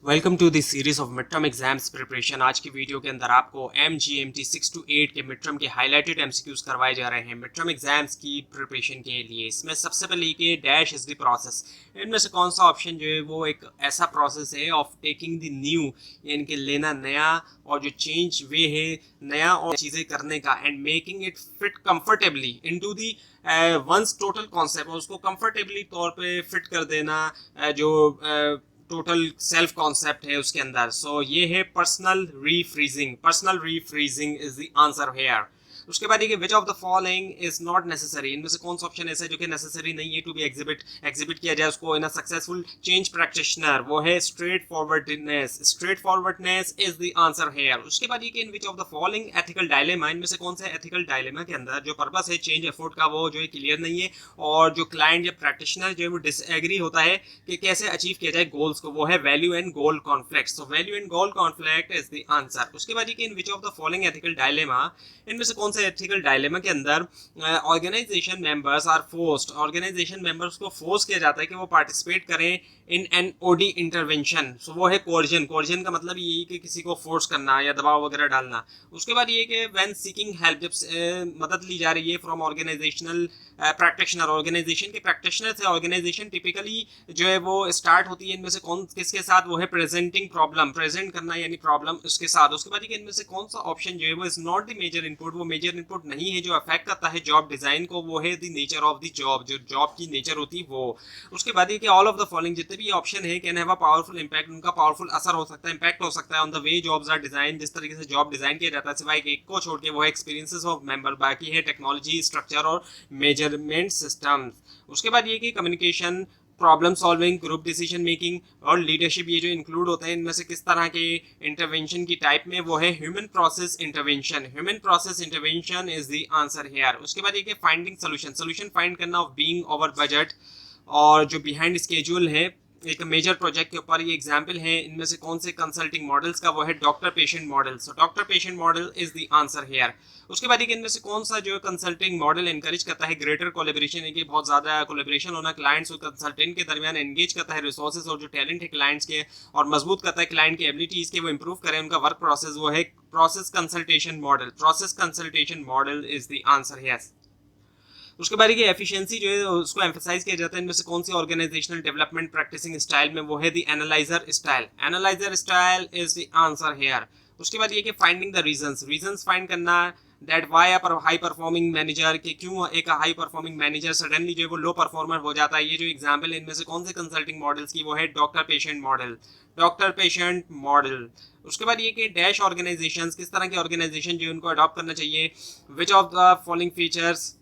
Welcome to this series of mid term exams preparation. आज की video के अंदर आपको MGMT 6 to 8 के मिड टर्म के हाईलाइटेड MCQs करवाए जा रहे हैं मिड टर्म एग्जाम्स की प्रिपरेशन के लिए। इसमें सबसे पहले कि डैश इज द प्रोसेस, इनमें से कौन सा ऑप्शन जो है वो एक ऐसा प्रोसेस है ऑफ टेकिंग द न्यू, यानी कि लेना नया और जो चेंज वे है नया और चीज़ें करने का, and making it fit comfortably into the ones total concept, और उसको कंफर्टेबली तौर पे फिट कर देना जो टोटल सेल्फ कॉन्सेप्ट है उसके अंदर। सो ये है personal reframing. Personal reframing is the answer here. उसके बाद ये which of the following is not necessary, इनमें से कौन सा ऑप्शन ऐसा है जो कि नेसेसरी नहीं है टू बी एग्जिबिट किया जाए उसको in a successful change practitioner. वो है straightforwardness. Straightforwardness is the answer here. उसके बाद ये कि in which of the following ethical dilemma, इनमें से कौन सा एथिकल डायलेमा के अंदर जो पर्पस है चेंज एफर्ट का वो जो है क्लियर नहीं है, और जो क्लाइंट या प्रैक्टिशनर जो है वो डिसएग्री होता है कि कैसे अचीव किया जाए गोल्स को, वो है value and goal conflict. So value and goal conflict is the answer. उसके बाद ये कि in which of the following ethical dilemma, इनमें से कौन सा एथिकल डायलेमा के अंदर organisation members are forced, organisation members को फोर्स किया जाता है कि वो पार्टिसिपेट करें in an OD intervention. So वो है कोर्जन। कोर्जन का मतलब यही कि किसी को फोर्स करना या दबाव वगैरह डालना। उसके बाद ये कि व्हेन सीकिंग हेल्प, जब मदद ली जा रही है फ्रॉम ऑर्गेनाइजेशनल प्रैक्टिशनर, ऑर्गेनाइजेशन के प्रैक्टिशनर से। ऑर्गेनाइजेशन टिपिकली जो है वो स्टार्ट होती है इनमें से कौन किसके साथ, वो है प्रेजेंटिंग प्रॉब्लम, प्रेजेंट करना यानी प्रॉब्लम उसके साथ। उसके बाद इनमें से कौन सा ऑप्शन जो है वो is not the major input, वो मेजर इनपुट नहीं है जो अफेक्ट करता है जॉब डिजाइन को, वो है the nature of the job, जो जॉब की नेचर होती है वो। उसके बाद ये कि ऑल ऑफ द फॉलोइंग जितने भी ऑप्शन है can have a powerful impact, उनका पावरफुल असर हो सकता है, इंपैक्ट हो सकता है on the way jobs are design, जिस तरीके से जॉब डिजाइन किया जाता है। सिवाय एक को छोड़ के वो है एक्सपीरियंसेस ऑफ मेंबर, बाकी है टेक्नोलॉजी, स्ट्रक्चर और मेजरमेंट सिस्टम। उसके बाद ये कि communication, problem solving, group decision making और लीडरशिप, ये जो इंक्लूड होते हैं इनमें से किस तरह के इंटरवेंशन की टाइप में, वो है human process intervention. Human process intervention is the answer here. उसके बाद ये कि फाइंडिंग सोल्यूशन, सोल्यूशन फाइंड करना ऑफ बीइंग ओवर बजट और जो बिहाइंड स्केड्यूल है एक मेजर प्रोजेक्ट के ऊपर। ये एग्जाम्पल है इनमें से कौन से कंसल्टिंग मॉडल्स का, वो है doctor patient model. So doctor patient model is the answer here. उसके बाद इनमें से कौन सा जो कंसल्टिंग मॉडल एनकरेज करता है ग्रेटर कोलेबोरेशन, कि बहुत ज़्यादा कोलेबोरेशन होना क्लाइंट्स और कंसल्टेंट के दरमियान, एंगेज करता है रिसोर्सेज और जो टैलेंट है क्लाइंट्स के, और मजबूत करता है क्लाइंट की एबिलिटीज़ के वो इंप्रूव करें उनका वर्क प्रोसेस, वो है process consultation model. Process consultation model is the answer here. उसके बाद की एफिशिएंसी जो है उसको एम्फेसाइज किया जाता है इनमें से कौन सी ऑर्गेनाइजेशनल डेवलपमेंट प्रैक्टिसिंग स्टाइल में, वो है the analyser style. Analyser style is the answer here. उसके बाद ये कि finding the reasons, reasons find करना that why a high performing manager, कि क्यों एक हाई परफॉर्मिंग मैनेजर सडनली जो है वो लो परफॉर्मर हो जाता है। ये जो एग्जाम्पल है इनमें से कौन से कंसल्टिंग मॉडल्स की, वो है doctor patient model. Doctor patient model. उसके बाद ये कि डैश ऑर्गेनाइजेशंस, किस तरह की ऑर्गेनाइजेशन जो उनको अडॉप्ट करना चाहिए, विच of the following features,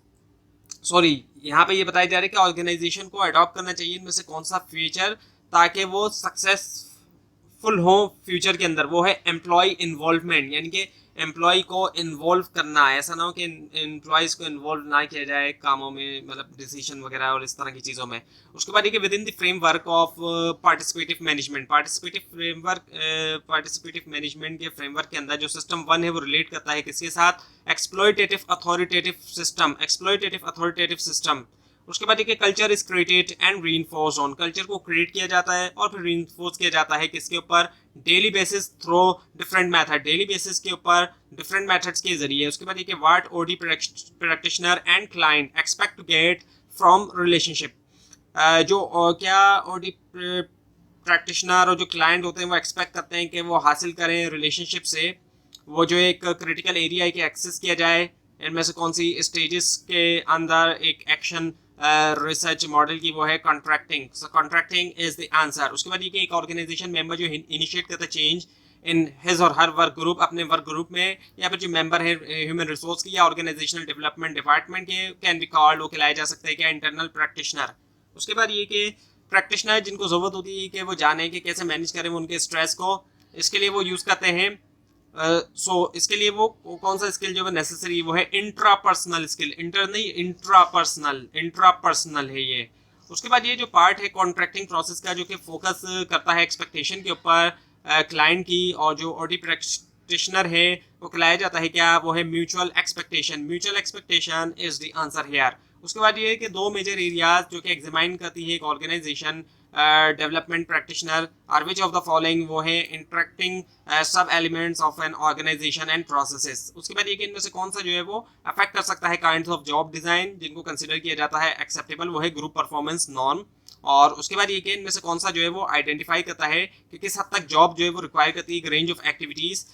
sorry यहाँ पे ये बताया जा रहा है कि ऑर्गेनाइजेशन को अडॉप्ट करना चाहिए इनमें से कौन सा फीचर ताकि वो सक्सेसफुल हो फ्यूचर के अंदर, वो है एम्प्लॉय इन्वॉल्वमेंट, यानी कि एम्प्लॉय को इन्वॉल्व करना। ऐसा ना हो कि एम्प्लॉयज को इन्वॉल्व ना किया जाए कामों में, मतलब डिसीजन वगैरह और इस तरह की चीज़ों में। उसके बाद ये कि with in the framework of participative management, participative management के फ्रेमवर्क के अंदर जो सिस्टम 1 है वो रिलेट करता है किसके साथ, exploitative authoritative system. Exploitative authoritative system. उसके बाद ये culture is created and reinforce on, culture को क्रिएट किया जाता है और फिर रीइंफोर्स किया जाता है किसके ऊपर, daily basis through different method, daily basis के ऊपर डिफरेंट मेथड्स के जरिए। उसके बाद ये what OD practitioner and client expect to get from relationship, जो क्या ओडी प्रैक्टिशनर और जो क्लाइंट होते हैं वो एक्सपेक्ट करते हैं कि वो हासिल करें रिलेशनशिप से, वो जो एक क्रिटिकल एरिया है कि एक्सेस किया जाए। इनमें से कौन सी स्टेजेस के अंदर एक एक्शन रिसर्च मॉडल की, वो है contracting. So contracting is the answer. उसके बाद ये कि एक ऑर्गेनाइजेशन मेंबर जो इनिशिएट करता है चेंज इन हिज और हर वर्क ग्रुप, अपने वर्क ग्रुप में, या फिर जो मेंबर है ह्यूमन रिसोर्स की या ऑर्गेनाइजेशनल डेवलपमेंट डिपार्टमेंट के, कैन बी कॉल्ड, वो कहलाया जा सकता है क्या, इंटरनल प्रैक्टिशनर। उसके बाद ये कि प्रैक्टिशनर जिनको जरूरत होती है कि वो जाने कि कैसे मैनेज करें उनके स्ट्रेस को, इसके लिए वो यूज़ करते हैं इसके लिए वो कौन सा स्किल जो है नेसेसरी, वो है इंट्रापर्सनल स्किल। इंटर नहीं, इंट्रापर्सनल, इंट्रापर्सनल है ये। उसके बाद ये जो पार्ट है कॉन्ट्रैक्टिंग प्रोसेस का जो कि फोकस करता है एक्सपेक्टेशन के ऊपर क्लाइंट की, और जो ऑडी प्रैक्टिशनर है वो कहलाया जाता है क्या, वो है mutual expectation. Mutual expectation is the answer here. उसके बाद ये है कि दो मेजर एरियाज जो कि एग्जामाइन करती है एक ऑर्गेनाइजेशन, डेवलपमेंट प्रैक्टिशनर और विच ऑफ द फॉलोइंग वो है इंटरेक्टिंग सब elements of an organization and processes. उसके बाद ये कि इनमें से कौन सा जो है वो अफेक्ट कर सकता है काइंड्स ऑफ जॉब डिजाइन जिनको कंसिडर किया जाता है एक्सेप्टेबल, वो है ग्रुप परफॉर्मेंस नॉर्म। और उसके बाद ये कि इनमें से कौन सा जो है वो आइडेंटिफाई करता है कि किस हद तक जॉब जो है वो रिक्वायर करती है एक रेंज ऑफ एक्टिविटीज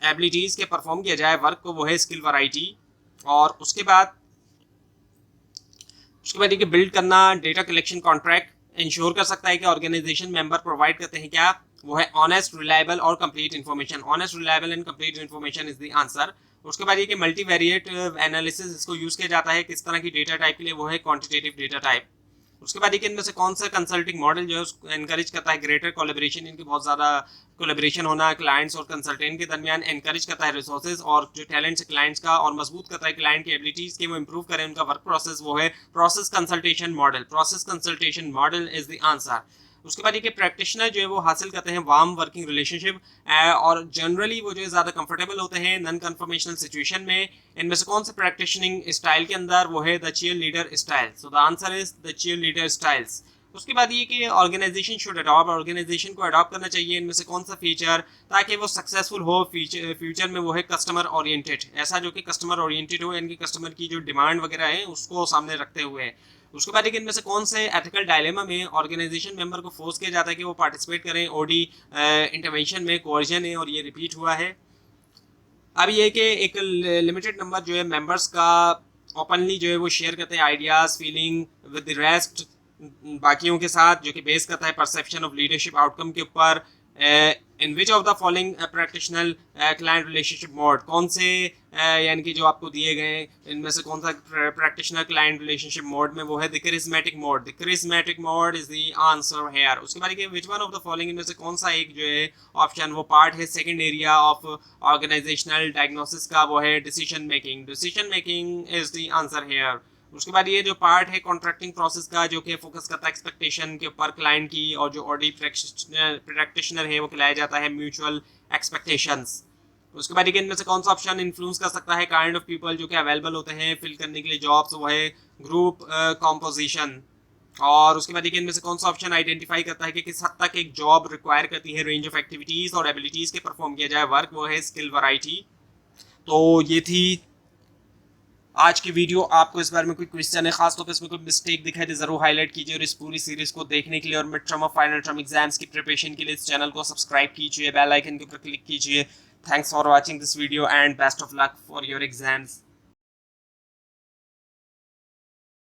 एबिलिटीज के परफॉर्म किया जाए वर्क को, वो है स्किल वैरायटी। और उसके बाद ये बिल्ड करना डेटा कलेक्शन कॉन्ट्रैक्ट इंश्योर कर सकता है कि ऑर्गेनाइजेशन मेंबर प्रोवाइड करते हैं क्या, वो है ऑनेस्ट रिलायबल और complete information. Honest reliable and complete information is the answer. उसके बाद ये कि मल्टीवेरिएट एनालिसिस इसको यूज किया जाता है किस तरह की डेटा टाइप के लिए, वो है क्वांटिटेटिव डेटा टाइप। उसके बाद इनमें से कौन सा कंसल्टिंग मॉडल जो है उसको एनकरेज करता है ग्रेटर कोलैबोरेशन, इनकी बहुत ज़्यादा कोलैबोरेशन होना क्लाइंट्स और कंसल्टेंट के दरमियान, एनकरेज करता है रिसोर्सेज और जो टैलेंट्स है क्लाइंट्स का, और मजबूत करता है क्लाइंट की एबिलिटीज़ कि वो इंप्रूव करें उनका वर्क प्रोसेस, वो है process consultation model. Process consultation model is the answer. उसके बाद ये कि प्रैक्टिशनर जो है वो हासिल करते हैं वार्म वर्किंग रिलेशनशिप और जनरली वो जो है ज़्यादा कंफर्टेबल होते हैं नॉन कन्फर्मेशनल सिचुएशन में। इनमें से कौन से प्रैक्टिशनिंग स्टाइल के अंदर, वो है the cheerleader style. So the answer is the cheerleader styles. उसके बाद ये कि ऑर्गेनाइजेशन शुड अडॉप्ट, ऑर्गेनाइजेशन को अडॉप्ट करना चाहिए इनमें से कौन सा फीचर ताकि वो सक्सेसफुल हो फ्यूचर में, वो है कस्टमर ओरिएंटेड, ऐसा जो कि कस्टमर ओरिएंटेड हो, यानी कि कस्टमर की जो डिमांड वगैरह है उसको सामने रखते हुए। उसके बाद इनमें से कौन से एथिकल डायलेमा में ऑर्गेनाइजेशन मेंबर को फोर्स किया जाता है कि वो पार्टिसिपेट करें ओडी इंटरवेंशन में, कोर्जन है और ये रिपीट हुआ है। अब ये कि एक लिमिटेड नंबर जो है मेंबर्स का ओपनली जो है वो शेयर करते हैं ideas feeling with the rest बाकियों के साथ, जो कि बेस करता है परसेप्शन ऑफ लीडरशिप आउटकम के ऊपर। In which of the following practitioner client relationship mode, कौन से यानी कि जो आपको दिए गए इनमें से कौन सा प्रैक्टिशनल क्लाइंट रिलेशनशिप मोड में, वो है the charismatic mode. The charismatic mode is the answer here. उसके बाद which one of the following इनमें से कौन सा एक जो है ऑप्शन वो पार्ट है second area of organizational diagnosis का, वो है decision making. Decision making is the answer here. उसके बाद ये जो पार्ट है कॉन्ट्रैक्टिंग प्रोसेस का, जो कि फोकस करता है एक्सपेक्टेशन के ऊपर क्लाइंट की, और जो ऑडी प्रैक्टिशनर है वो खिलाया जाता है म्यूचुअल एक्सपेक्टेशंस। उसके बाद इनमें से कौन सा ऑप्शन इन्फ्लुएंस कर सकता है काइंड ऑफ पीपल जो कि अवेलेबल होते हैं फिल करने के लिए जॉब्स, वो है ग्रुप कॉम्पोजिशन। और उसके बाद इनमें से कौन सा ऑप्शन आइडेंटिफाई करता है कि किस हद तक एक जॉब रिक्वायर करती है रेंज ऑफ एक्टिविटीज़ और एबिलिटीज़ के परफॉर्म किया जाए वर्क, वो है स्किल वैरायटी। तो ये थी आज की वीडियो। आपको इस बारे में कोई क्वेश्चन है, खासतौर पर इसमें कोई मिस्टेक दिखाई दे जरूर हाईलाइट कीजिए। और इस पूरी सीरीज को देखने के लिए और मिड टर्म और फाइनल टर्म एग्जाम्स की प्रिपरेशन के लिए इस चैनल को सब्सक्राइब कीजिए, बेल आइकन के ऊपर क्लिक कीजिए। Thanks for watching this video and best of luck for your exams.